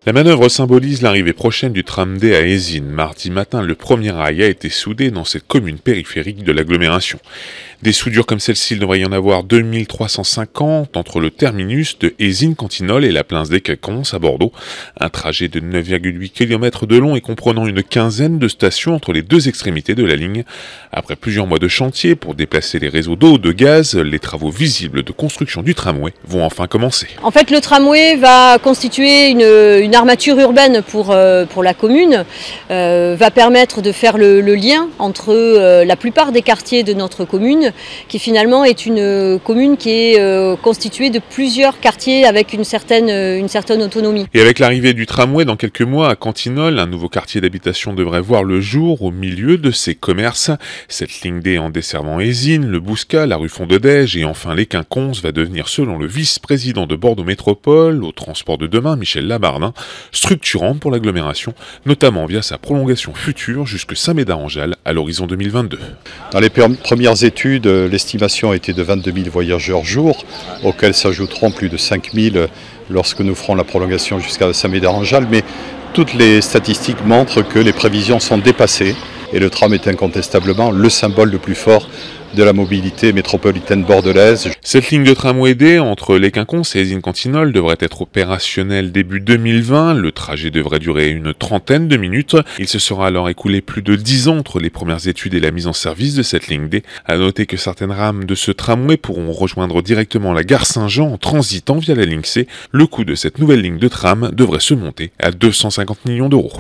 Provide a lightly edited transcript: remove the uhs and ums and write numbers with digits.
La manœuvre symbolise l'arrivée prochaine du tram D à Eysines. Mardi matin, le premier rail a été soudé dans cette commune périphérique de l'agglomération. Des soudures comme celle-ci, il devrait y en avoir 2350 entre le terminus de Eysines-Cantineau et la Plains des Quinconces à Bordeaux. Un trajet de 9,8 km de long et comprenant une quinzaine de stations entre les deux extrémités de la ligne. Après plusieurs mois de chantier pour déplacer les réseaux d'eau, de gaz, les travaux visibles de construction du tramway vont enfin commencer. En fait, le tramway va constituer une armature urbaine pour la commune, va permettre de faire le lien entre la plupart des quartiers de notre commune, qui finalement est une commune qui est constituée de plusieurs quartiers avec une certaine autonomie. Et avec l'arrivée du tramway dans quelques mois à Cantineau, un nouveau quartier d'habitation devrait voir le jour au milieu de ces commerces. Cette ligne D en desservant Eysines, le Bouscat, la rue Fond-de-Dège et enfin les Quinconces va devenir, selon le vice-président de Bordeaux Métropole au transport de demain, Michel Labardin, structurante pour l'agglomération, notamment via sa prolongation future jusque Saint-Médard-en-Jalles à l'horizon 2022. Dans les premières études, l'estimation était de 22 000 voyageurs jour, auxquels s'ajouteront plus de 5 000 lorsque nous ferons la prolongation jusqu'à Saint-Médard-en-Jalles. Mais toutes les statistiques montrent que les prévisions sont dépassées et le tram est incontestablement le symbole le plus fort de la mobilité métropolitaine bordelaise. Cette ligne de tramway D entre les Quinconces et Eysines-Cantineau devrait être opérationnelle début 2020. Le trajet devrait durer une trentaine de minutes. Il se sera alors écoulé plus de 10 ans entre les premières études et la mise en service de cette ligne D. À noter que certaines rames de ce tramway pourront rejoindre directement la gare Saint-Jean en transitant via la ligne C. Le coût de cette nouvelle ligne de tram devrait se monter à 250 millions d'euros.